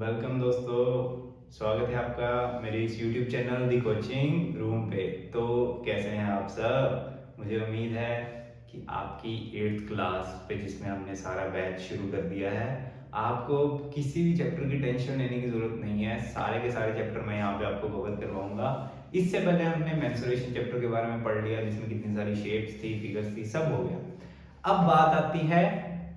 Welcome दोस्तों। स्वागत है आपका मेरे इस यूट्यूब चैनल दी कोचिंग रूम पे। तो कैसे हैं आप सब? मुझे उम्मीद है कि आपकी 8th क्लास पे जिसमें हमने सारा बैच शुरू कर दिया है, आपको किसी भी चैप्टर की टेंशन लेने की ज़रूरत नहीं है। सारे के सारे चैप्टर मैं यहाँ पे आपको कवर करवाऊंगा। इससे पहले हमने मेंसुरेशन चैप्टर के बारे में पढ़ लिया, जिसमें कितनी सारी शेप्स थी, फिगर्स थी, सब हो गया। अब बात आती है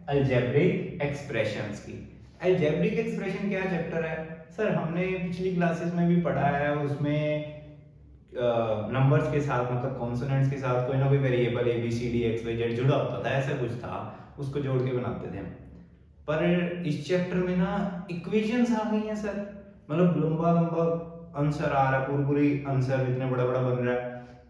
अलजेब्रिक एक्सप्रेशंस की। अलजेब्रिक एक्सप्रेशन क्या चैप्टर है सर? हमने पिछली क्लासेस में भी पढ़ा है। उसमें नंबर्स के साथ, मतलब कॉन्सोनेंट्स के साथ कोई ना कोई variable A B C D X Y Z जुड़ा होता था, ऐसा कुछ था, उसको जोड़ के बनाते थे हम। पर इस चैप्टर में ना इक्वेशंस आ गई हैं सर। मतलब लंबा लंबा आंसर आ रहा है, पूरी पूरी आंसर इतना बड़ा बड़ा बन रहा है।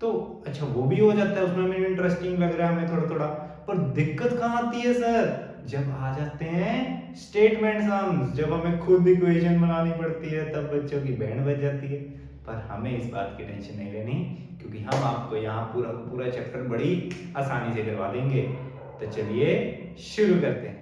तो अच्छा, वो भी हो जाता है, उसमें भी इंटरेस्टिंग लग रहा है हमें थोड़ा थोड़ा। पर दिक्कत कहाँ आती है सर? जब आ जाते हैं स्टेटमेंट सम्स, जब हमें खुद इक्वेशन बनानी पड़ती है, तब बच्चों की बैंड बज जाती है। पर हमें इस बात की टेंशन नहीं लेनी, क्योंकि हम आपको यहाँ पूरा पूरा चैप्टर बड़ी आसानी से करवा देंगे। तो चलिए शुरू करते हैं।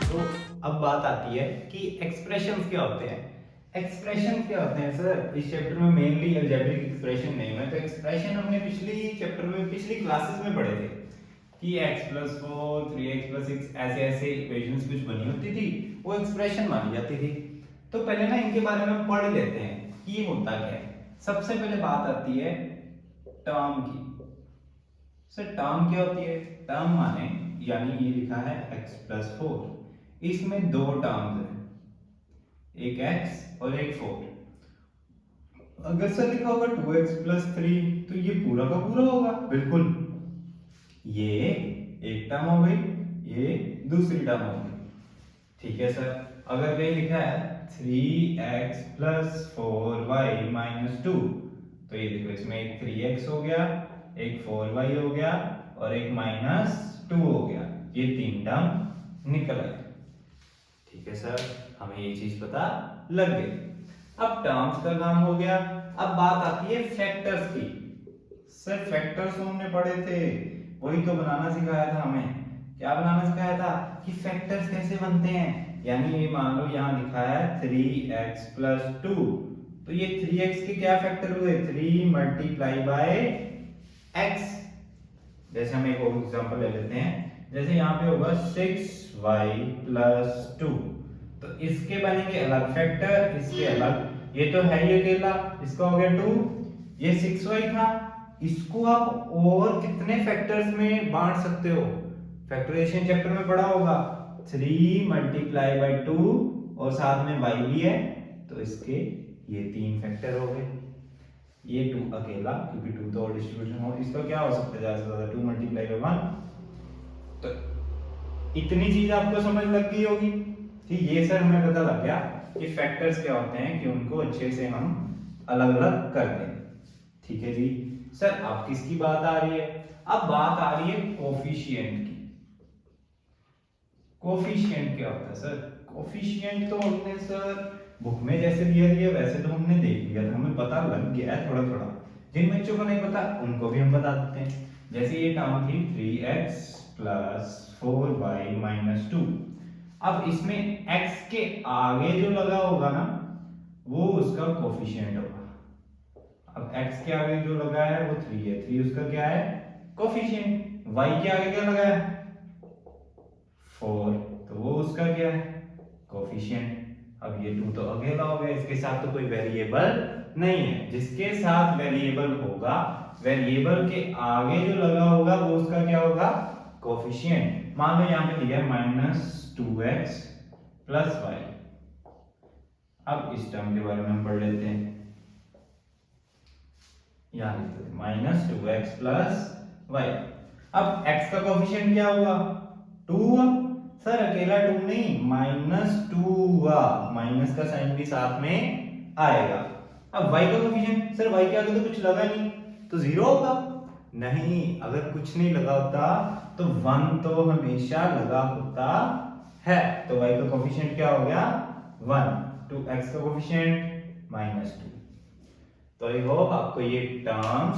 तो अब बात आती है कि एक्सप्रेशंस क्या होते हैं। एक्सप्रेशन क्या होते हैं सर? इस चैप्टर में मेनली अलजेब्रिक एक्सप्रेशन नहीं है। तो एक्सप्रेशन हमने पिछली चैप्टर में, पिछली क्लासेस में पढ़े थे कि x+4 3x+6 ऐसे ऐसे इक्वेशंस कुछ बनी होती थी, वो एक्सप्रेशन मानी जाती थी। तो पहले ना इनके बारे में पढ़ लेते हैं कि ये होता क्या है। सबसे पहले बात आती है टर्म की। सर टर्म क्या होती है? टर्म माने, यानी ये लिखा है x+4, इसमें दो टर्म्स हैं, एक x और एक 4। अगर सर लिखा होगा 2x+3 तो ये पूरा का पूरा होगा, बिल्कुल। ये एक टर्म हो गई, ये दूसरी टर्म हो गई, ठीक है सर। अगर कहीं लिखा है 3x+4y-2, तो ये देखो, इसमें एक 3x हो गया, एक 4y हो गया और एक -2 हो गया। ये तीन टर्म निकल आए, ठीक है सर। हमें ये चीज पता लग गई। अब टर्म्स का काम हो गया। अब बात आती है फैक्टर्स की। सर फैक्टर्स हमने पढ़े थे, वही तो बनाना सिखाया था हमें। क्या बनाना सिखाया था? कि फैक्टर्स कैसे बनते हैं। यानी ये मान लो यहाँ लिखा है 3x+2, तो ये 3x के क्या फैक्टर हुए? 3 मल्टीप्लाई बाय x। जैसे हम एक और एग्जांपल ले लेते हैं, जैसे यहाँ पे होगा 6y+2, तो इसके बनेंगे अलग फैक्टर, इसके अलग। ये तो है ही अकेला, इसका हो गया 2। ये 6y था, इसको आप और कितने फैक्टर्स में बांट सकते हो? फैक्टराइजेशन चैप्टर में पढ़ा होगा, 3 मल्टीप्लाई बाय 2 और साथ में y भी है, तो इसके ये तीन फैक्टर हो गए। ये 2 अकेला, क्योंकि 2 तो और डिस्ट्रीब्यूशन हो, इसका क्या हो सकता है ज्यादा से ज्यादा 2 मल्टीप्लाई बाय 1। तो इतनी चीज आपको समझ लग गई होगी। ठीक, ये सर हमें पता लग गया कि फैक्टर्स क्या होते हैं, कि उनको अच्छे से हम अलग अलग कर दें। ठीक है जी सर। अब किसकी बात आ रही है? अब बात आ रही है कोफिशिएंट की। कोफिशिएंट क्या होता है सर? कोफिशिएंट तो हमने सर बुक में जैसे दिया दिया वैसे तो हमने देख लिया था, हमें पता लग गया है थोड़ा थोड़ा। जिन बच्चों को नहीं पता उनको भी हम बता देते हैं। जैसे ये टर्म थी 3x+4y-2। अब इसमें x के आगे जो लगा होगा ना, वो उसका कोफिशिएंट होगा। अब x के आगे जो लगा है वो 3 है, 3 उसका क्या है? कोफिशिएंट। y के आगे क्या लगा है? 4, तो वो उसका क्या है? कोफिशिएंट। अब ये 2 तो अकेला हो गया, इसके साथ तो कोई वेरिएबल नहीं है। जिसके साथ वेरिएबल होगा, वेरिएबल के आगे जो लगा होगा वो उसका क्या होगा? कोफिशिएंट। मान लो यहाँ पे दिया है -2x+y। अब इस टर्म के बारे में हम पढ़ लेते हैं। यहाँ लिखते हैं -2x+y। अब x का कोफिशिएंट क्या होगा? 2 हुआ। सर अकेला 2 नहीं, -2 हुआ, माइनस का साइन भी साथ में आएगा। अब y का कोफिशिएंट, सर y के आगे तो कुछ लगा नहीं, तो 0 होगा। नहीं, अगर कुछ नहीं लगा होता तो 1 तो हमेशा लगा होता है। तो y का कोफिशिएंट क्या हो गया? 1। तो x का कोफिशिएंट -2। तो आई होप आपको ये टर्म्स,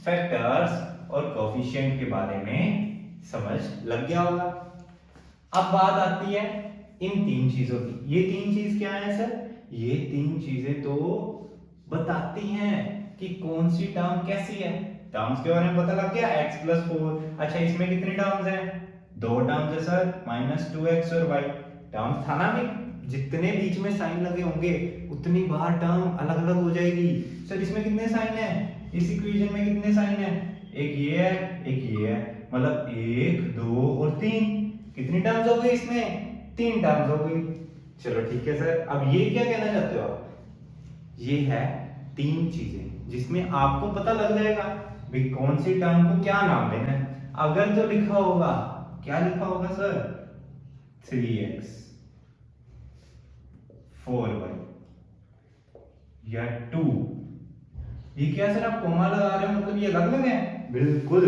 फैक्टर्स और कोफिशिएंट के बारे में समझ लग गया होगा। अब बात आती है इन तीन चीजों की। ये तीन चीज क्या है सर? ये तीन चीजें तो बताती हैं कि कौन सी टर्म कैसी है। टर्म्स के बारे में पता लग गया, x प्लस 4। अच्छा, इसमें कितने टर्म्स हैं? दो टर्म्स है सर, -2x और y। टर्म्स था ना, में जितने बीच में साइन लगे होंगे उतनी बार टर्म अलग अलग हो जाएगी। सर इसमें कितने साइन है? इस इक्वेशन में कितने साइन है? एक ये है, एक ये है, मतलब 1 2 और 3। कितनी टर्म्स हो गई इसमें? 3 टर्म्स हो गई। चलो ठीक है सर, अब ये क्या कहना चाहते हो आप? ये है तीन चीजें जिसमें आपको पता लग जाएगा भाई कौन सी टर्म को क्या नाम देना है। अगर तो लिखा होगा, क्या लिखा होगा सर? 3x 4y या 2। ये क्या सर आप कोमा लगा रहे हो, मतलब ये अलग अलग है? बिल्कुल,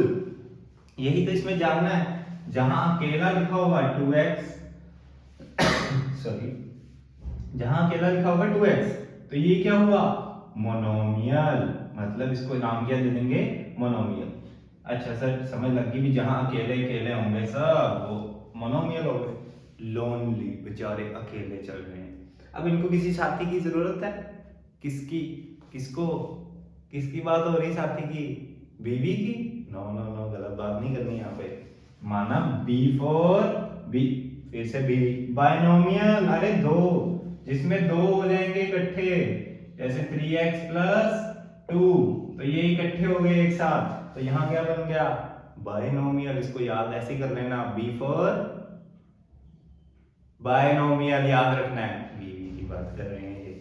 यही तो इसमें जानना है। जहां अकेला लिखा होगा 2x, सॉरी, जहां अकेला लिखा होगा 2x, तो ये क्या हुआ? मोनोमियल। मतलब इसको नाम क्या दे देंगे? मोनोमियल। अच्छा सर समझ लग गई भी, जहां अकेले अकेले होंगे सब वो मोनोमियल हो गए। लोनली, बेचारे अकेले चल रहे हैं। अब इनको किसी साथी की जरूरत है? किसकी? किसको? किसकी बात हो रही साथी की? बीवी की? नो नो नो, गलत बात नहीं करनी यहाँ पे। माना बी फॉर बी, फिर से बी, बाइनोमियल। अरे दो, जिसमें दो हो जाएंगे इकट्ठे, जैसे 3x प्लस 2, तो ये इकट्ठे हो गए एक साथ, तो यहाँ क्या बन गया? बाइनोमियल। इसको याद ऐसे कर लेना, बी फॉर बाइनोमियल याद रखना है। बीवी की बात कर रहे हैं ये।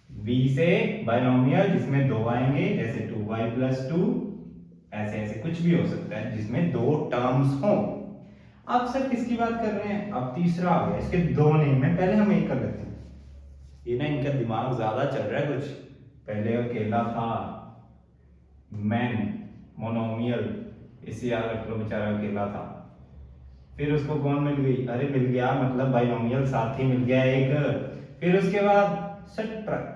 बी से बाइनोमियल जिसमें दो आएंगे, जैसे 2y प्लस 2, ऐसे ऐसे कुछ भी हो सकता है जिसमें दो टर्म्स हो। अब सर किसकी बात कर रहे हैं? अब तीसरा आ गया, इसके दो नेम है, पहले हम एक कर लेते हैं। ये ना इनका दिमाग ज्यादा चल रहा है कुछ। पहले अकेला था, मैन, मोनोमियल, इसे याद रख लो, बेचारा अकेला था। फिर उसको कौन मिल गई? अरे मिल गया, मतलब बाइनोमियल साथी मिल गया एक। फिर उसके बाद सर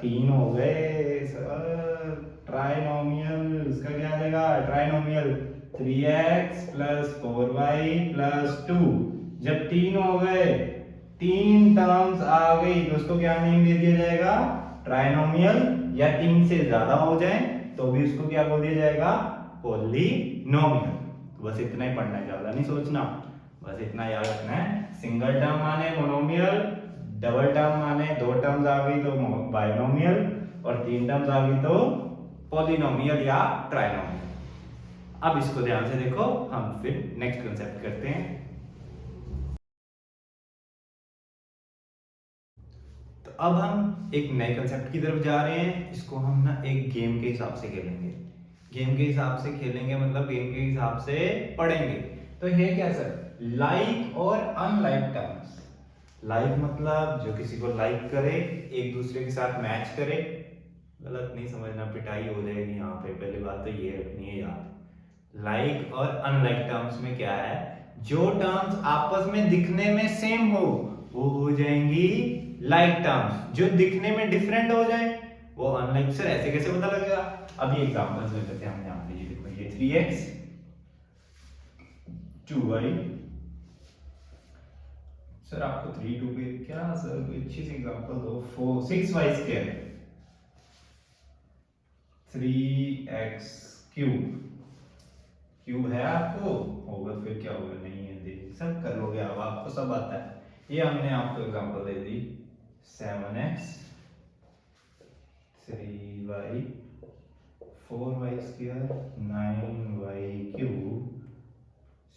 तीन हो गए सर, ट्राइनोमियल। उसका क्या आ जाएगा? Trinomial 3x plus 4y plus 2। जब तीन हो गए, तीन टर्म्स आ गई, तो उसको क्या नेम दे दिया जाएगा? ट्राइनोमियल। या तीन से ज्यादा हो जाए तो भी उसको क्या बोल दिया जाएगा? पॉलीनोमियल। तो बस इतना ही पढ़ना है, ज्यादा नहीं सोचना, बस इतना याद रखना है। सिंगल टर्म माने मोनोमियल, डबल टर्म माने दो टर्म्स आ गई तो बाइनोमियल, और तीन टर्म्स आ गई तो पॉलीनोमियल या ट्राइनोमियल। अब इसको ध्यान से देखो, हम फिर नेक्स्ट कंसेप्ट करते हैं। तो अब हम एक नए कंसेप्ट की तरफ जा रहे हैं। इसको हम ना एक गेम के हिसाब से खेलेंगे। गेम के हिसाब से खेलेंगे मतलब गेम के हिसाब से पढ़ेंगे। तो ये क्या सर? लाइक और अनलाइक टर्म्स। लाइक मतलब जो किसी को लाइक करे, एक दूसरे के साथ मैच करे। गलत नहीं समझना, पिटाई हो जाएगी यहाँ पे, पहली बात तो ये रखनी है याद। लाइक और अनलाइक टर्म्स में क्या है? जो टर्म्स आपस में दिखने में सेम हो वो हो जाएंगी लाइक टर्म्स, जो दिखने में डिफरेंट हो जाए वो अनलाइक। सर ऐसे कैसे पता लगेगा? अब ये एग्जांपल्स ले लेते हैं हम यहाँ पे। ये देखो, ये 3x 2y। सर आपको 3 2 पे क्या सर कोई अच्छी सी एग्जांपल दो। 4 6y square 3x cube. Cube है आपको? होगा फिर क्या होगा? नहीं है, देखिए सब कर लोगे अब, आपको सब आता है। ये हमने आपको एग्जांपल दे दी, 7x 3y 4y square 9y cube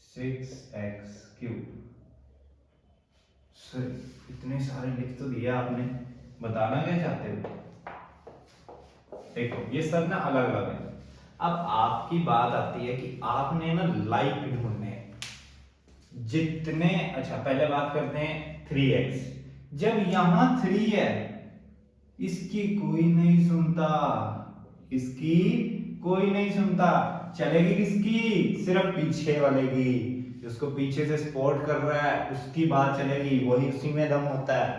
6x cube. Sir इतने सारे लिख तो दिया आपने, बताना क्या चाहते हो? देखो ये सब ना अलग अलग है। अब आपकी बात आती है कि आपने ना लाइक ढूंढने हैं। जितने, अच्छा पहले बात करते हैं 3x। जब यहां 3 है, इसकी कोई नहीं सुनता, इसकी कोई नहीं सुनता। चलेगी किसकी? सिर्फ पीछे वाले की, जिसको पीछे से सपोर्ट कर रहा है उसकी बात चलेगी, वही उसी में दम होता है।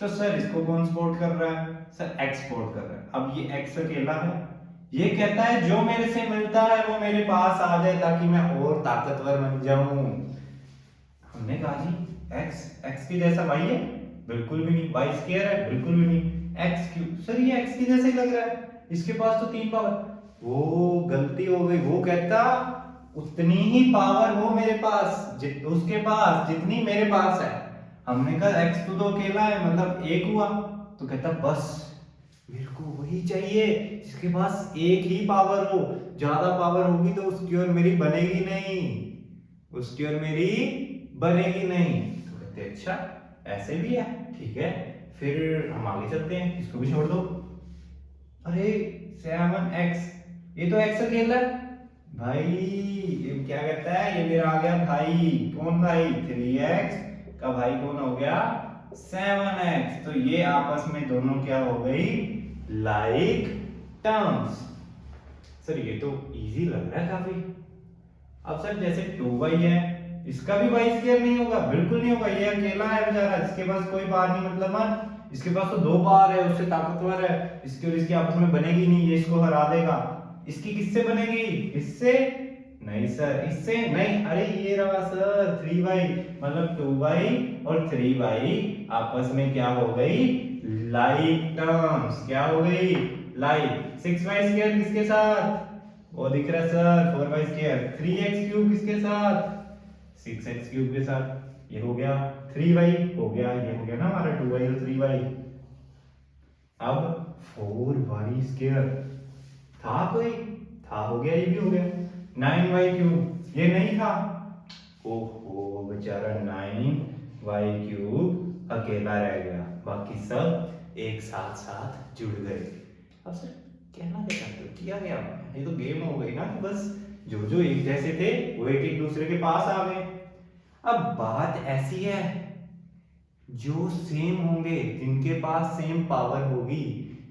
तो सर इसको कौन सपोर्ट कर रहा है? सर x सपोर्ट कर रहा है। अब ये x अकेला है, ये कहता है जो मेरे से मिलता है वो मेरे पास आ जाए ताकि मैं और ताकतवर बन जाऊं। x के जैसा y है? बिल्कुल भी नहीं। y स्क्वायर है? बिल्कुल भी नहीं। x क्यूब, सर ये x के जैसा ही लग रहा है, इसके पास तो 3 पावर। वो गलती हो गई, वो कहता उतनी ही पावर हो मेरे पास उसके पास जितनी मेरे पास है। हमने कहा x तो अकेला है, मतलब एक हुआ, तो कहता बस मेरे को वही चाहिए जिसके पास एक ही पावर हो। ज्यादा पावर होगी तो उसकी और मेरी बनेगी नहीं, उसकी और मेरी बनेगी नहीं। तो कहते अच्छा ऐसे भी है, ठीक है। फिर हम आगे चलते हैं, इसको भी छोड़ दो। अरे 7x, ये तो x अकेला है भाई। ये क्या कहता है, ये मेरा आ गया भाई। कौन भाई? 3x का भाई कौन हो गया? 7x। तो ये आपस में दोनों क्या हो गई? Like terms. सर ये तो इजी लग रहा है काफी। अब सर जैसे 2y है, इसका भी y स्क्वायर नहीं होगा, बिल्कुल नहीं होगा। ये अकेला है बेचारा, इसके पास कोई पावर नहीं, मतलब इसके पास तो 2 पावर है, उससे ताकतवर है। इसकी और इसकी आपस में बनेगी नहीं, ये इसको हरा देगा। इसकी किससे बनेगी? इससे नहीं सर, इससे नहीं। अरे ये रहा सर 3y, मतलब 2y और 3y आपस में क्या हो गई? Like terms. क्या हो गई? लाइक। 6y स्क्वायर किसके साथ? वो दिख रहा है sir 4y square. 3x cube किसके साथ? 6x क्यूब के साथ। ये हो गया 3y, हो गया ये हो गया ना हमारा 2y और 3y। अब 4y स्क्वायर था कोई? था, हो गया, ये भी हो गया। 9y क्यूब, ये नहीं था। ओहो बेचारा 9y क्यूब अकेला रह गया, बाकी सब एक साथ साथ जुड़ गए। अब सर कहना क्या चाहते हो, किया गया? ये तो गेम हो गई ना, कि बस जो जो एक जैसे थे वो एक एक दूसरे के पास आ गए। अब बात ऐसी है, जो सेम होंगे, जिनके पास सेम पावर होगी,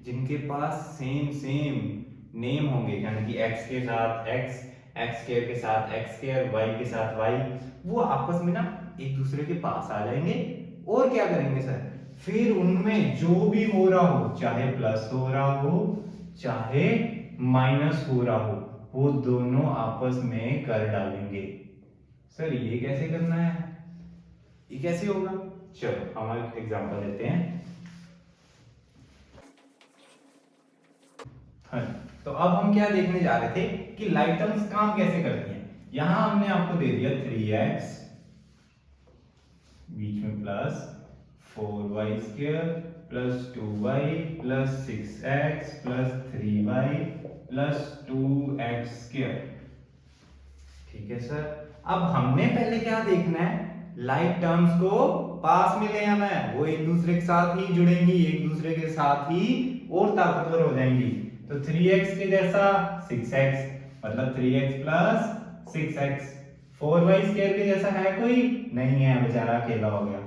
जिनके पास सेम सेम नेम होंगे, यानी कि x के साथ x, x स्क्वायर के साथ x स्क्वायर, y के साथ y, वो आपस में ना एक दूसरे के पास आ जाएंगे। और क्या करेंगे सर? फिर उनमें जो भी हो रहा हो, चाहे प्लस हो रहा हो चाहे माइनस हो रहा हो, वो दोनों आपस में कर डालेंगे। सर ये कैसे करना है, ये कैसे होगा? चलो हम एक एग्जांपल लेते हैं। हाँ, तो अब हम क्या देखने जा रहे थे कि लाइक टर्म्स काम कैसे करती हैं। यहां हमने आपको दे दिया 3x, बीच में plus 4y square plus 2y plus 6x plus 3y plus 2x square. ठीक है सर। अब हमने पहले क्या देखना है, लाइक टर्म्स को पास में ले आना है, वो एक दूसरे के साथ ही जुड़ेंगी, एक दूसरे के साथ ही और ताकतवर हो जाएंगी। तो 3x के जैसा 6x, मतलब 3x plus 6x। 4y square के जैसा है कोई? नहीं है, बेचारा अकेला हो गया।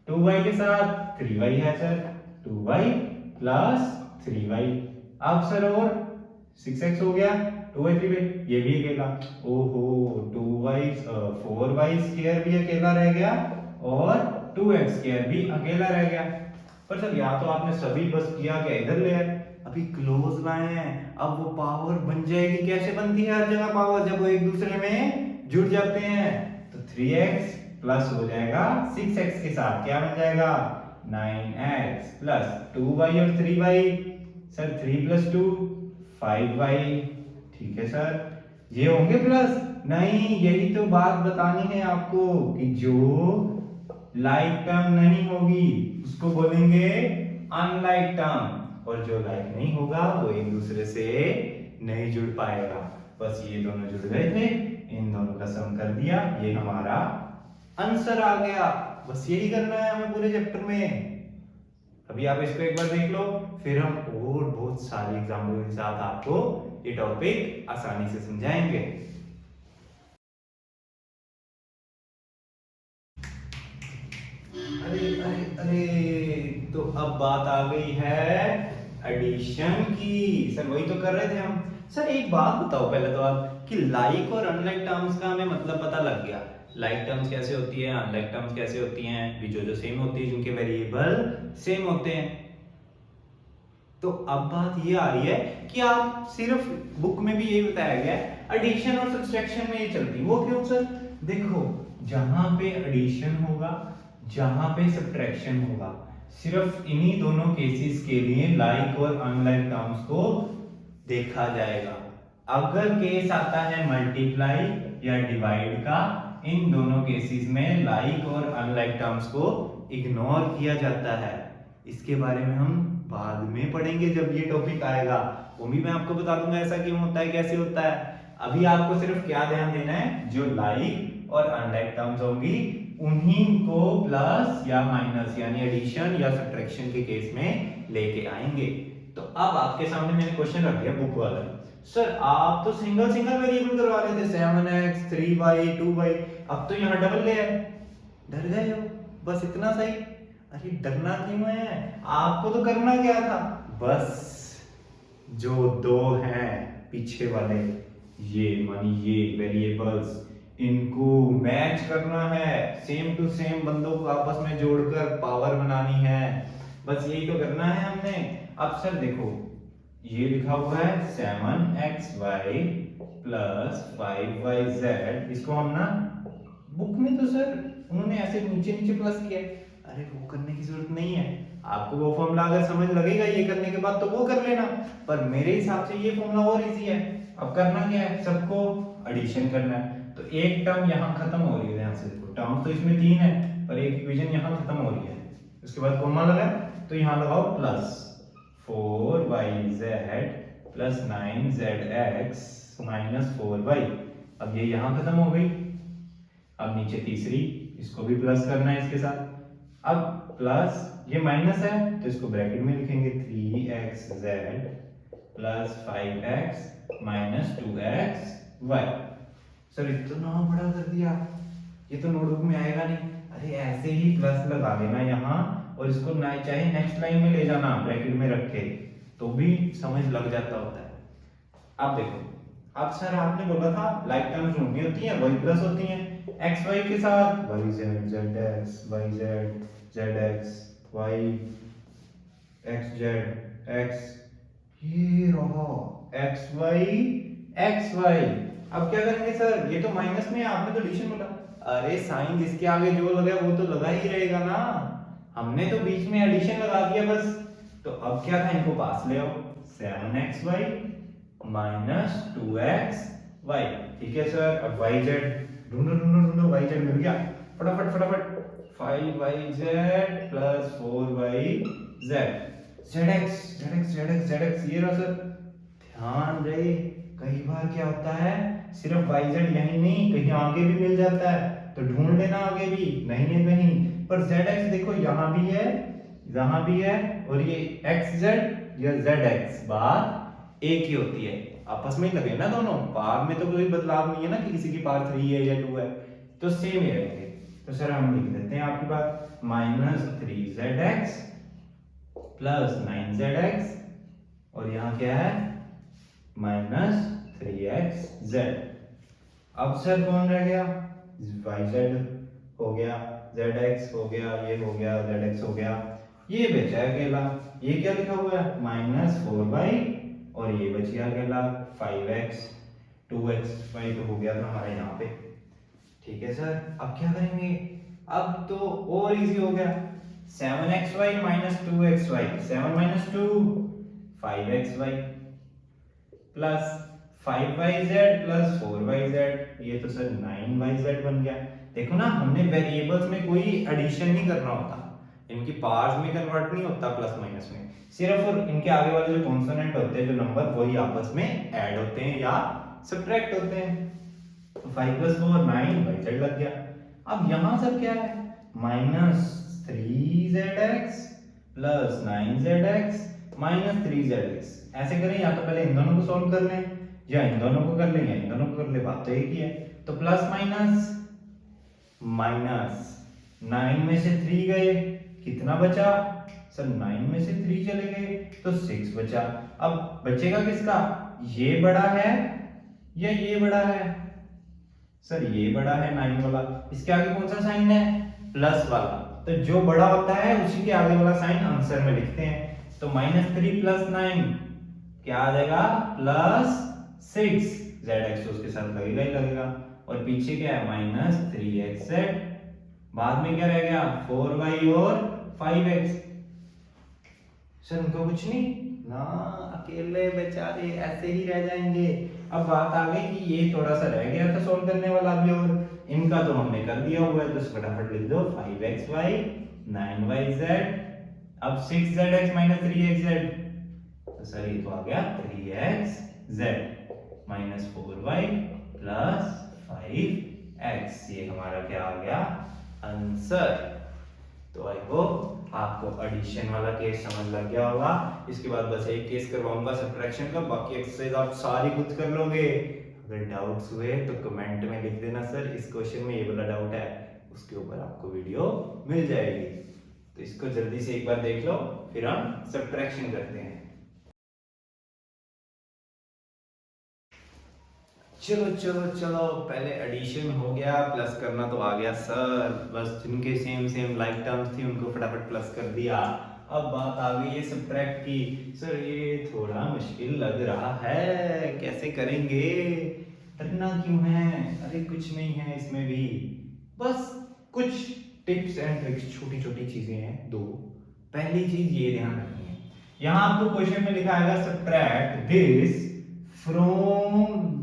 2y के साथ 3y है सर, 2y प्लस 3y। अब सर और 6x हो गया, 2y 3y, ये भी अकेला। ओहो 2y 4y स्क्वायर भी अकेला रह गया और 2x स्क्वायर भी अकेला रह गया। पर सर यहाँ तो आपने सभी बस किया क्या, इधर ले आए, अभी क्लोज लाए हैं। अब वो पावर बन जाएगी, कैसे बनती है हर जगह पावर, जब वो एक दूसरे में जुड़ जाते हैं। तो 3x प्लस हो जाएगा 6x के साथ, क्या बन जाएगा? 9x प्लस 2y और 3y, सर 3 प्लस 2 5y। ठीक है सर, ये होंगे प्लस? नहीं, यही तो बात बतानी है आपको कि जो लाइक टर्म नहीं होगी उसको बोलेंगे अनलाइक टर्म, और जो लाइक नहीं होगा वो एक दूसरे से नहीं जुड़ पाएगा। बस ये दोनों जुड़ गए थे, इन दोनों का सम कर दिया, ये हमारा आंसर आ गया। बस यही करना है हमें पूरे चैप्टर में। अभी आप इसको एक बार देख लो, फिर हम और बहुत सारे एग्जाम्पल के साथ आपको ये टॉपिक आसानी से समझाएंगे। अरे अरे अरे, तो अब बात आ गई है एडिशन की। सर वही तो कर रहे थे हम। सर एक बात बताओ पहले तो आप, कि लाइक और अनलाइक टर्म्स का हमें मतलब पता लग गया। लाइक टर्म्स कैसे होती है, अनलाइक टर्म्स कैसे होती हैं, भी जो सेम होती है, जिनके वेरिएबल सेम होते हैं। तो अब बात ये आ रही है कि आप सिर्फ बुक में भी यही बताया गया है, एडिशन और सब्ट्रैक्शन में ये चलती है। वो क्यों सर? देखो जहां पे एडिशन होगा जहां पे सब्ट्रैक्शन होगा सिर्फ इन्हीं दोनों केसेस के लिए लाइक और अनलाइक टर्म्स को देखा जाएगा। अगर केस आता है मल्टीप्लाई या डिवाइड का, इन दोनों केसेस में लाइक और अनलाइक टर्म्स को इग्नोर किया जाता है। इसके बारे में हम बाद में पढ़ेंगे जब ये टॉपिक आएगा, वो भी मैं आपको बता दूंगा ऐसा क्यों होता है, कैसे होता है। अभी आपको सिर्फ क्या ध्यान देना है, जो लाइक और अनलाइक टर्म्स होंगी उन्हीं को प्लस या माइनस यानी एडिशन या सब्ट्रैक्शन के केस में लेके आएंगे। तो अब आपके सामने मैंने क्वेश्चन रख दिया बुक वाला। सर आप तो सिंगल सिंगल वेरिएबल करवा रहे थे 7x 3y 2y, अब तो यहाँ डबल ले आए, डर गए हो? बस इतना सही? अरे डरना क्यों है, आपको तो करना क्या था, बस जो दो हैं पीछे वाले ये मानी ये वेरिएबल्स, इनको मैच करना है, सेम टू सेम बंदों को आपस में जोड़कर पावर बनानी है, बस यही तो करना है हमने। अब सर देखो ये लिखा हुआ है 7xy प्लस 5yz, इसको हम ना बुक में तो सर उन्होंने ऐसे नीचे नीचे प्लस किया है, अरे वो करने की जरूरत नहीं है, आपको वो फॉर्मूला अगर समझ लगेगा ये करने के बाद तो वो कर लेना, पर मेरे हिसाब से ये फॉर्मूला और इजी है। अब करना क्या है, सबको एडिशन करना है, तो एक टर्म यहाँ खत्म हो रही है, ध्यान से देखो टर्म तो इसमें 3 है पर एक इक्वेशन यहाँ खत्म हो रही है, उसके बाद कॉमा लगा तो यहाँ लगाओ plus 4yz plus 9zx minus 4y, अब ये यहाँ खत्म हो गई, अब नीचे तीसरी, इसको भी प्लस करना है इसके साथ, अब प्लस ये माइनस है तो इसको ब्रैकेट में लिखेंगे 3xz plus 5x minus 2xy। Sir इतना बड़ा कर दिया, ये तो नोटबुक में आएगा नहीं, अरे ऐसे ही प्लस लगा देना यहाँ और इसको ना चाहे नेक्स्ट लाइन में ले जाना ब्रैकेट में रख के, तो भी समझ लग जाता होता है। अब देखो, अब सर आपने बोला था लाइक टर्म्स ढूंढनी होती है, वही प्लस होती हैं एक्स वाई के साथ, yz zx yz zx y xz x, ये रहा xy। अब क्या करेंगे सर, ये तो माइनस में है, आपने तो एडिशन बोला, अरे साइन जिसके आगे जो लगा वो तो लगा ही रहेगा ना, हमने तो बीच में एडिशन लगा दिया बस। तो अब क्या था, इनको पास ले आओ, 7xy माइनस 2xy, ठीक है सर। अब yz ढूंढो ढूंढो ढूंढो, yz मिल गया, फटाफट फटाफट 5yz plus 4yz, zx zx zx zx, ये रहा सर। ध्यान रहे कई बार क्या होता है, सिर्फ yz यहीं नहीं कहीं आगे भी मिल जाता है, तो ढूंढ लेना आगे भी, नहीं है कहीं, पर zx देखो यहाँ भी है यहाँ भी है, और ये xz या zx बात एक ही होती है, आपस में ही लगे ना दोनों, पार में तो कोई बदलाव नहीं है ना कि किसी की पार 3 है या 2 है, तो सेम ही रहेंगे। तो सर हम लिख देते हैं आपकी बात, माइनस 3zx प्लस 9zx, और यहाँ क्या है माइनस 3xz। अब सर कौन रह गया, yz हो गया, zx हो गया, ये हो गया, zx हो गया, ये बचा है अकेला, ये क्या लिखा हुआ है माइनस 4y, और ये बच गया अकेला 5x 2xy, तो हो गया था हमारे यहाँ पे, ठीक है सर। अब क्या करेंगे, अब तो और इजी हो गया, 7xy minus 2xy, 7 minus 2 5xy plus 5yz plus 4yz, ये तो सर 9yz बन गया। देखो ना, हमने वेरिएबल्स में कोई एडिशन नहीं करना होता, इनकी पार्ट्स में कन्वर्ट नहीं होता प्लस माइनस में, सिर्फ और इनके आगे वाले जो कॉन्सोनेंट होते हैं जो नंबर, वही आपस में ऐड होते हैं या सब्ट्रैक्ट होते हैं। तो 5 प्लस 4 9yz लग गया। अब यहां सर क्या है, minus 3zx plus 9zx minus 3zx, ऐसे करें या तो पहले इन दोनों को सॉल्व कर लें या इन दोनों को कर लें या इन दोनों को कर ले, बात तो एक ही है। तो प्लस माइनस माइनस 9 में से 3 गए, कितना बचा सर, 9 में से 3 चले गए तो 6 बचा। अब बचेगा किसका, ये बड़ा है या ये बड़ा है, सर ये बड़ा है 9 वाला, इसके आगे कौन सा साइन है, प्लस वाला, तो जो बड़ा होता है उसी के आगे वाला साइन आंसर में लिखते हैं। तो -3 प्लस 9 क्या आ जाएगा, +6, zx तो उसके साथ लगेगा ही लगेगा, और पीछे क्या है -3xz बाद में क्या रह गया 4y और 5x। सर उनका कुछ नहीं ना, अकेले बेचारे ऐसे ही रह जाएंगे। अब बात आ गई कि ये थोड़ा सा रह गया था सोल्व करने वाला भी, और इनका तो हमने कर दिया हुआ है, तो फटाफट लिख दो 5xy 9yz। अब 6zx माइनस 3xz, तो सर ये तो आ गया 3xz minus 4y plus 5x। ये हमारा क्या आ गया आंसर। तो आई होप आपको एडिशन वाला केस समझ लग गया होगा। इसके बाद बस एक केस करवाऊंगा सब्ट्रैक्शन का, बाकी एक्सरसाइज आप सारी खुद कर लोगे। अगर डाउट्स हुए तो कमेंट में लिख देना सर इस क्वेश्चन में ये वाला डाउट है, उसके ऊपर आपको वीडियो मिल जाएगी। तो इसको जल्दी से एक बार देख लो, फिर हम सब्ट्रैक्शन करते हैं। चलो चलो चलो, पहले एडिशन हो गया, प्लस करना तो आ गया सर, बस जिनके सेम सेम लाइक टर्म्स थी उनको फटाफट प्लस कर दिया। अब बात आ गई है सब्ट्रैक्ट की। सर ये थोड़ा मुश्किल लग रहा है, कैसे करेंगे, डरना क्यों है? अरे कुछ नहीं है इसमें भी, बस कुछ टिप्स एंड ट्रिक्स, छोटी छोटी चीजें हैं दो। पहली चीज ये ध्यान रखनी है, यहाँ आपको क्वेश्चन में लिखा आएगा सब्ट्रैक्ट दिस फ्रॉम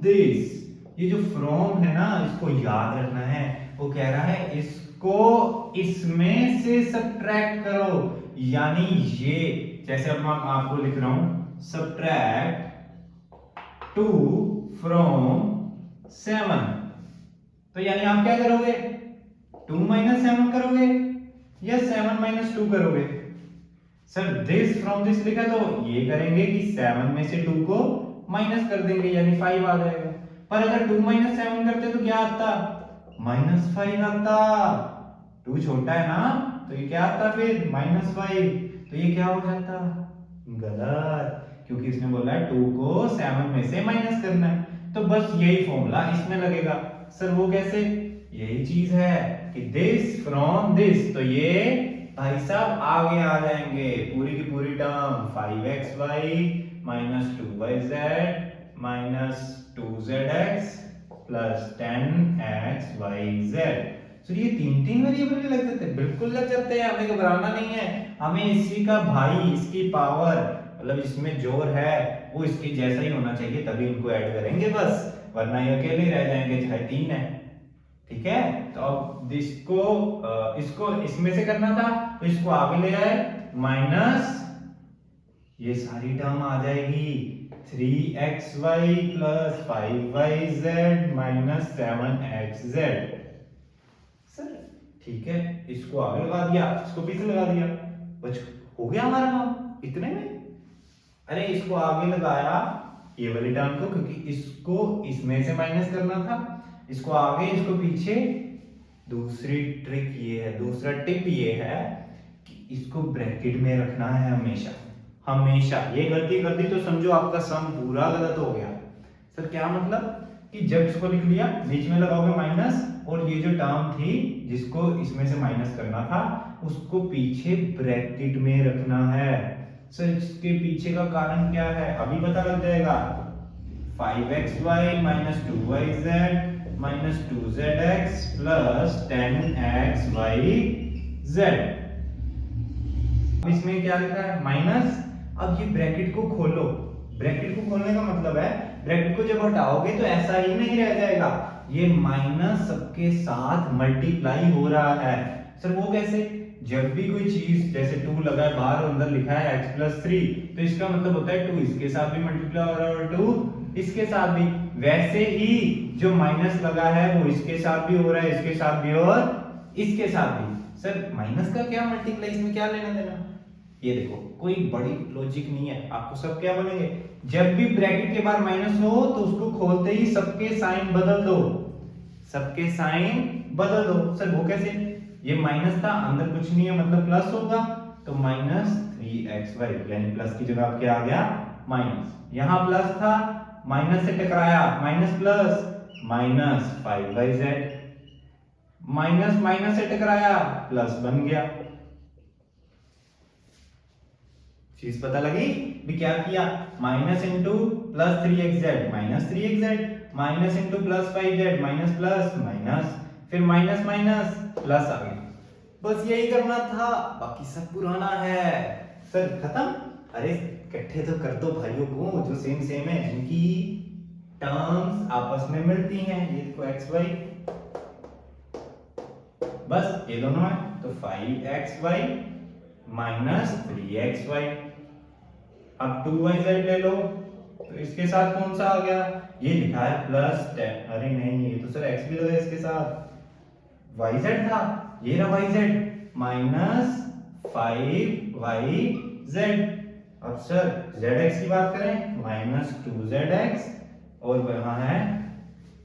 दिस। ये जो फ्रॉम है ना, इसको याद रखना है। वो कह रहा है इसको इसमें से सब्ट्रैक्ट करो, यानी ये जैसे अब मैं आपको लिख रहा हूं सब्ट्रैक्ट 2 फ्रॉम 7, तो यानी आप क्या करोगे 2 माइनस 7 करोगे या 7 माइनस 2 करोगे? सर दिस फ्रॉम दिस लिखा तो ये करेंगे कि 7 में से 2 को माइनस कर देंगे, यानी 5 आ जाएगा। पर अगर 2 माइनस 7 करते तो क्या आता? -5 आता। 2 छोटा है ना, तो ये क्या आता फिर -5, तो ये क्या हो जाता? गलत, क्योंकि इसने बोला है 2 को 7 में से माइनस करना है। तो बस यही फॉर्मूला इसमें लगेगा। सर वो कैसे? यही चीज है कि दिस फ्रॉम दिस, तो ये भाई साहब आगे आ जाएंगे, पूरी की पूरी term 5xy minus 2yz minus 2zx plus 10xyz। Sir ये तीन तीन वेरिएबल भी लग जाते हैं, बिल्कुल लग जाते हैं, हमें घबराना नहीं है। हमें इसी का भाई, इसकी पावर, मतलब इसमें जोर है वो इसके जैसा ही होना चाहिए, तभी इनको ऐड करेंगे बस, वरना ये अकेले रह जाएंगे, चाहे 3 है। ठीक है, तो अब इसको इसमें से करना था, तो इसको आगे ले आए, माइनस ये सारी टर्म आ जाएगी 3xy plus 5yz minus 7xz। Sir ठीक है, इसको आगे लगा दिया, इसको पीछे लगा दिया, बस हो गया हमारा काम इतने में। अरे इसको आगे लगाया ये वाली टर्म को, क्योंकि इसको इसमें से माइनस करना था, इसको आगे इसको पीछे। दूसरी ट्रिक ये है, दूसरा टिप ये है कि इसको ब्रैकेट में रखना है हमेशा हमेशा। ये गलती कर दी तो समझो आपका सम पूरा गलत हो गया। सर क्या मतलब? कि जब इसको लिख लिया, बीच में लगाओगे माइनस, और ये जो टर्म थी जिसको इसमें से माइनस करना था उसको पीछे ब्रैकेट में रखना है। सर इसके पीछे का कारण क्या है अभी पता लग जाएगा। 5xy minus 2yz minus 2zx plus 10xyz। इसमें क्या लिखा है? माइनस। अब ये ब्रैकेट को खोलो, ब्रैकेट को खोलने का मतलब है ब्रैकेट को जब हटाओगे तो ऐसा ही नहीं रह जाएगा, ये माइनस सबके साथ मल्टीप्लाई हो रहा है। सर वो कैसे? जब भी कोई चीज जैसे 2 लगा है बाहर और अंदर लिखा है x प्लस 3, तो इसका मतलब होता है 2 इसके साथ भी मल्टीप्लाई हो रहा है और 2 इसके साथ भी। वैसे ही जो माइनस लगा है वो इसके साथ भी हो रहा है, इसके साथ भी और इसके साथ भी। सर माइनस का क्या मल्टीप्लाई, इसमें क्या लेना देना? ये देखो कोई बड़ी लॉजिक नहीं है, आपको सब क्या बनेंगे, जब भी ब्रैकेट के बाद माइनस हो तो उसको खोलते ही सबके साइन बदल दो, सबके साइन बदल दो। सर वो कैसे? ये माइनस था, अंदर कुछ नहीं है मतलब प्लस होगा, तो माइनस 3xy, यानी प्लस की जगह क्या आ गया माइनस। यहां प्लस था, माइनस से टकराया, minus plus minus 5yz, minus minus से टकराया प्लस बन गया। चीज पता लगी भी? क्या किया? Minus into plus 3xz minus 3xz, minus into plus 5z minus plus minus, फिर माइनस माइनस प्लस आ गया। बस यही करना था, बाकी सब पुराना है। सर खत्म? अरे इकट्ठे तो कर दो भाइयों को जो सेम सेम है, जिनकी टर्म्स आपस में मिलती हैं। ये देखो एक्स वाई, बस ये दोनों है तो 5xy माइनस 3xy। अब 2yz ले लो, तो इसके साथ कौन सा आ गया? ये लिखा है प्लस 10। अरे नहीं, ये तो सर x भी लगा इसके साथ, yz था, ये रहा yz माइनस 5yz। अब सर zx की बात करें, माइनस 2zx, और वहां है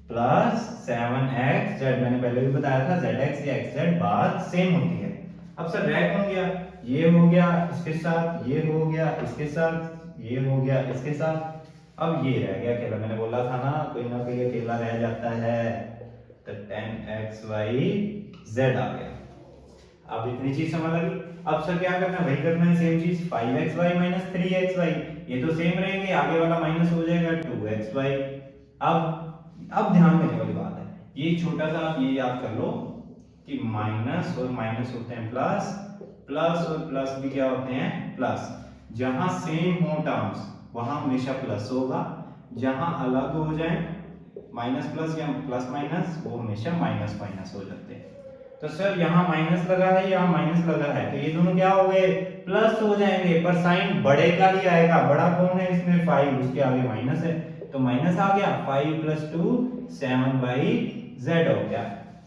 प्लस 7xz। मैंने पहले भी बताया था zx या xz बात सेम होती है। अब सर रह कौन गया? ये हो गया इसके साथ, ये हो गया इसके साथ, ये हो गया इसके साथ। अब ये रह गया अकेला। मैंने बोला था ना कोई अकेला रह जाता है, तो 10xyz आ गया। अब इतनी चीज समझ लगी। अब सर क्या करना है? वही करना है, सेम चीज 5xy माइनस 3xy, ये तो सेम रहेंगे, आगे वाला माइनस हो जाएगा 2xy। अब ध्यान देने वाली बात है, ये छोटा सा आप ये याद कर लो कि माइनस और माइनस होते हैं प्लस, प्लस और प्लस भी क्या होते हैं? प्लस। जहां सेम हो टर्म्स वहां हमेशा प्लस होगा, जहां अलग हो जाए माइनस प्लस या प्लस माइनस, वो हमेशा माइनस माइनस हो जाते हैं। तो सर यहाँ माइनस लगा है, यहाँ माइनस लगा है, तो ये दोनों क्या हो गए? प्लस हो जाएंगे, पर साइन बड़े का ही आएगा। बड़ा कौन है इसमें? 5, उसके आगे माइनस है, तो माइनस आ गया। 5 + 2 7yz हो गया।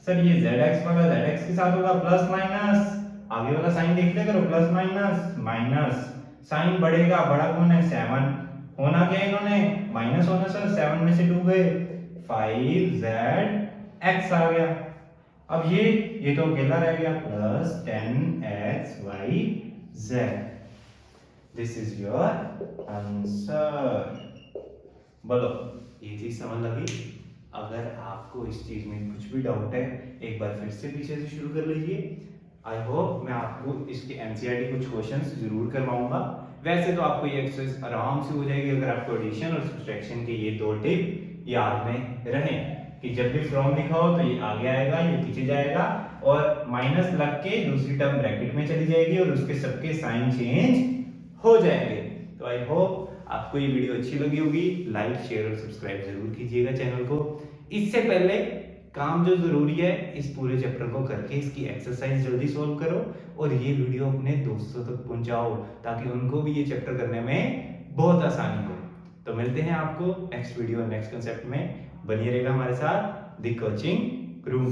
सर ये zx वाला zx के साथ होगा प्लस माइनस, आगे वाला साइन देख लिया करो, प्लस माइनस माइनस, साइन बढ़ेगा, बड़ा कौन है? 7। होना क्या इन्होंने? माइनस होना सर, 7 में से 2 गए, 5zx आ गया। अब ये तो अकेला रह गया, plus 10xyz। This is your answer. बोलो, ये चीज समझ लगी? अगर आपको इस चीज में कुछ भी डाउट है, एक बार फिर से पीछे से शुरू कर लीजिए। आई होप मैं आपको इसके एनसीईआरटी कुछ क्वेश्चंस जरूर करवाऊंगा। वैसे तो आपको ये एक्सरसाइज आराम से हो जाएगी अगर आपको एडिशन और सब्ट्रैक्शन के ये 2 टिप याद में रहें, कि जब भी फ्रॉम लिखा हो तो ये आगे आएगा, ये पीछे जाएगा, और माइनस लग के दूसरी टर्म ब्रैकेट में चली जाएगी और उसके सबके साइन चेंज हो जाएंगे। तो आई होप आपको ये वीडियो अच्छी लगी होगी। लाइक, शेयर और सब्सक्राइब जरूर कीजिएगा चैनल को। इससे पहले काम जो जरूरी है, इस पूरे चैप्टर को करके इसकी एक्सरसाइज जल्दी सॉल्व करो और ये वीडियो अपने दोस्तों तक पहुंचाओ, ताकि उनको भी ये चैप्टर करने में बहुत आसानी हो। तो मिलते हैं आपको नेक्स्ट वीडियो नेक्स्ट कंसेप्ट में। बनिए रहेगा हमारे साथ द कोचिंग रूम।